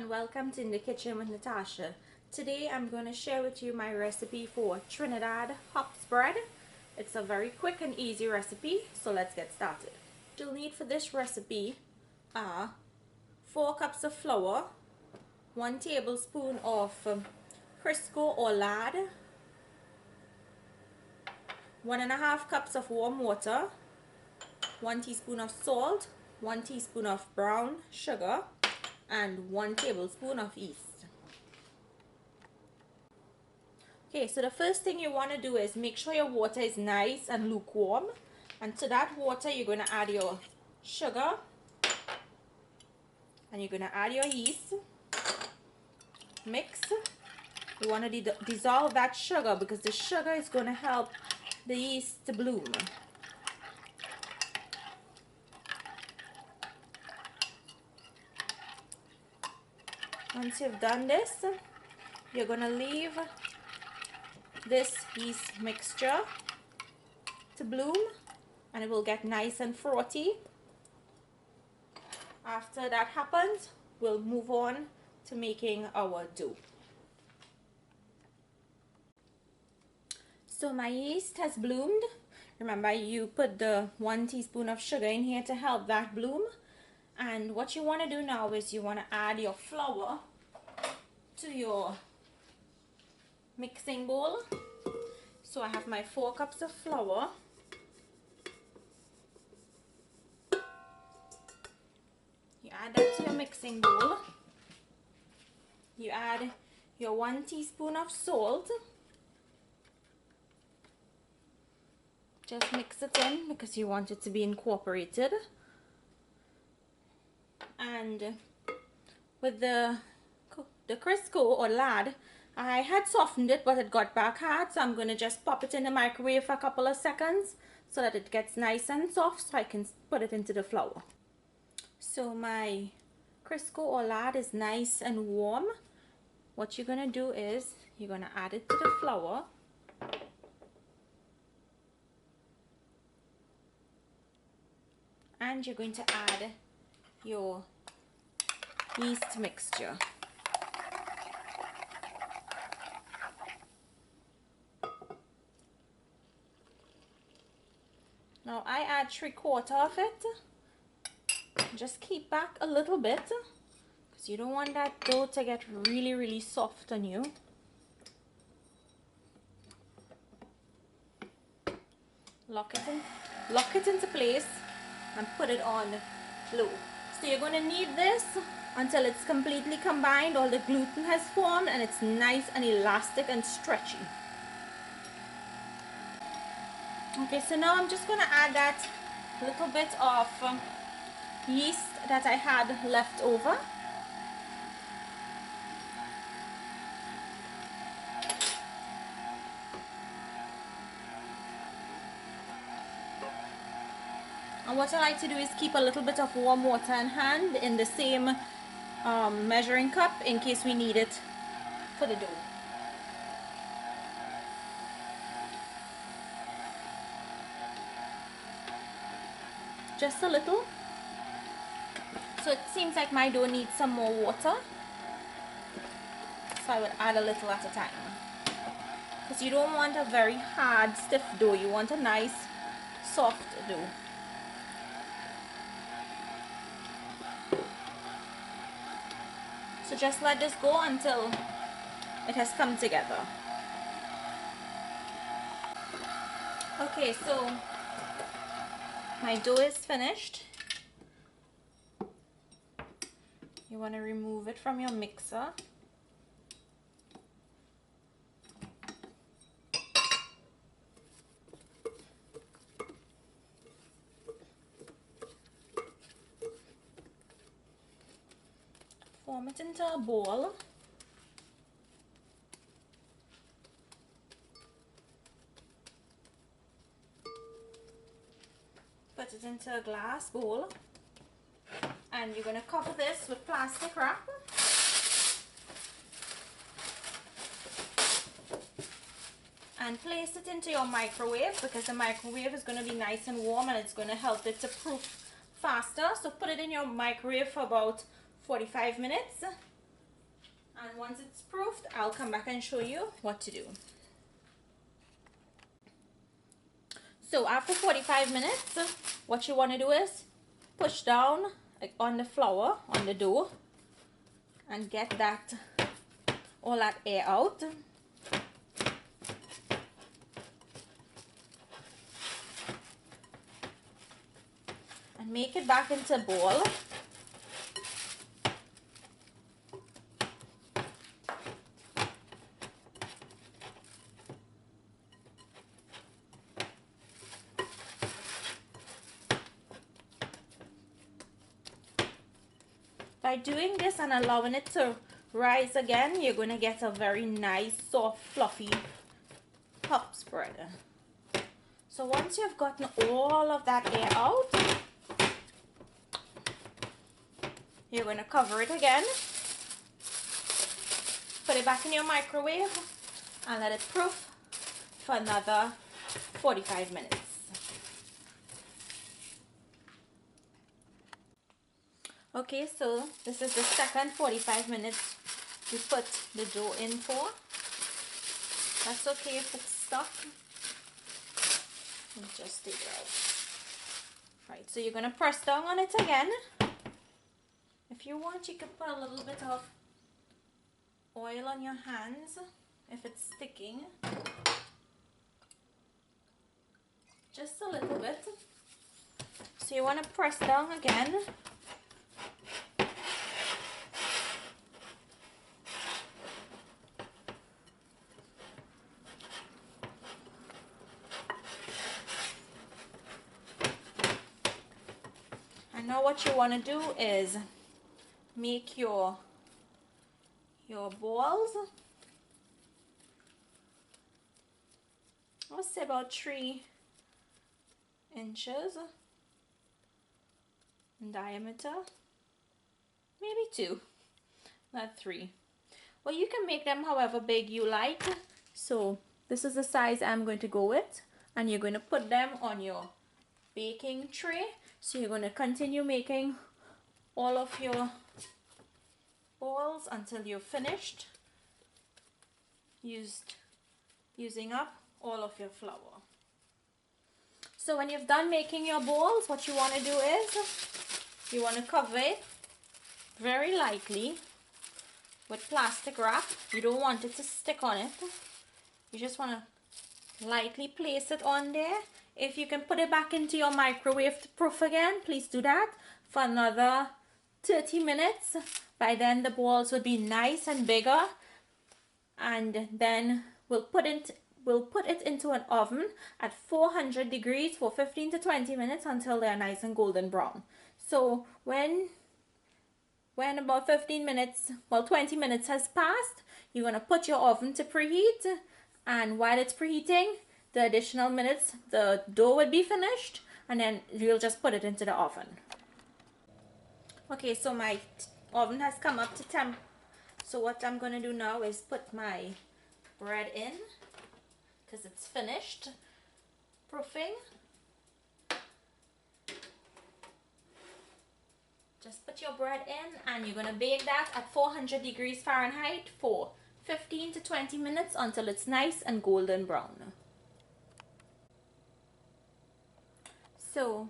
and welcome to In the Kitchen with Natasha. Today I'm going to share with you my recipe for Trinidad hops bread. It's a very quick and easy recipe, so let's get started. What you'll need for this recipe are 4 cups of flour, 1 tablespoon of crisco or lard, 1.5 cups of warm water, 1 teaspoon of salt, 1 teaspoon of brown sugar, and 1 tablespoon of yeast. Okay, so the first thing you want to do is make sure your water is nice and lukewarm, and to that water you're going to add your sugar and you're going to add your yeast. Mix. You want to dissolve that sugar because the sugar is going to help the yeast to bloom. Once you've done this, you're going to leave this yeast mixture to bloom and it will get nice and frothy. After that happens, we'll move on to making our dough. So my yeast has bloomed. Remember, you put the 1 teaspoon of sugar in here to help that bloom. And what you want to do now is you want to add your flour to your mixing bowl. So I have my 4 cups of flour. You add that to your mixing bowl. You add your 1 teaspoon of salt. Just mix it in because you want it to be incorporated. And with the crisco or lard, I had softened it but it got back hard, so I'm going to just pop it in the microwave for a couple of seconds so that it gets nice and soft so I can put it into the flour. So my crisco or lard is nice and warm. What you're going to do is you're going to add it to the flour. And you're going to add your yeast mixture. Now I add 3/4 of it. Just keep back a little bit because you don't want that dough to get really soft on you. Lock it into place and put it on low. So you're going to knead this until it's completely combined, all the gluten has formed and it's nice and elastic and stretchy. Okay, so now I'm just going to add that little bit of yeast that I had left over. And what I like to do is keep a little bit of warm water in hand in the same measuring cup in case we need it for the dough. Just a little. So it seems like my dough needs some more water. So I would add a little at a time. Because you don't want a very hard, stiff dough. You want a nice, soft dough. So just let this go until it has come together. Okay, so my dough is finished. You want to remove it from your mixer. Form it into a bowl. Put it into a glass bowl. And you're going to cover this with plastic wrap. And place it into your microwave because the microwave is going to be nice and warm and it's going to help it to proof faster. So put it in your microwave for about 45 minutes And once it's proofed, I'll come back and show you what to do. So after 45 minutes, what you want to do is push down on the flour, on the dough, and get that all that air out. And make it back into a ball. By doing this and allowing it to rise again, you're going to get a very nice, soft, fluffy hop spread. So once you've gotten all of that air out, you're going to cover it again, put it back in your microwave, and let it proof for another 45 minutes. Okay, so this is the second 45 minutes you put the dough in for. That's okay if it's stuck. Just take it out. Right, so you're going to press down on it again. If you want, you can put a little bit of oil on your hands if it's sticking. Just a little bit. So you want to press down again. And now what you want to do is make your balls. I'll say about 3 inches in diameter, maybe 2, not 3. Well, you can make them however big you like. So this is the size I'm going to go with, and you're going to put them on your baking tray. So you're going to continue making all of your balls until you're finished using up all of your flour. So when you've done making your balls, what you want to do is you want to cover it very lightly with plastic wrap. You don't want it to stick on it. You just want to lightly place it on there. If you can put it back into your microwave to proof again, please do that for another 30 minutes. By then the balls will be nice and bigger, and then we'll put it into an oven at 400 degrees for 15 to 20 minutes until they're nice and golden brown. So when about 15 minutes, well 20 minutes has passed, you're going to put your oven to preheat, and while it's preheating, the additional minutes, the dough would be finished, and then you'll just put it into the oven. Okay, so my oven has come up to temp. So what I'm going to do now is put my bread in, because it's finished proofing. Just put your bread in, and you're going to bake that at 400 degrees Fahrenheit for 15 to 20 minutes until it's nice and golden brown. So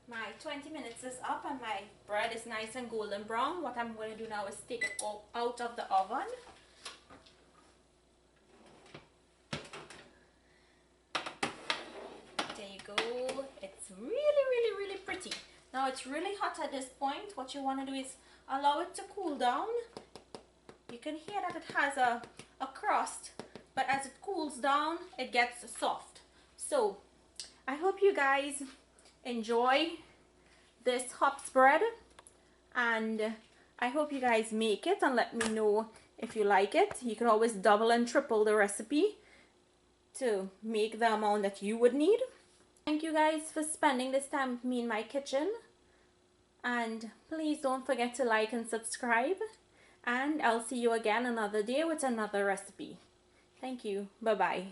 my 20 minutes is up and my bread is nice and golden brown. What I'm going to do now is take it all out of the oven. There you go. It's really pretty. Now it's really hot at this point. What you want to do is allow it to cool down. You can hear that it has a crust, but as it cools down, it gets soft. So I hope you guys enjoy this hops bread, and I hope you guys make it and let me know if you like it. You can always double and triple the recipe to make the amount that you would need. Thank you guys for spending this time with me in my kitchen, and please don't forget to like and subscribe, and I'll see you again another day with another recipe. Thank you. Bye bye.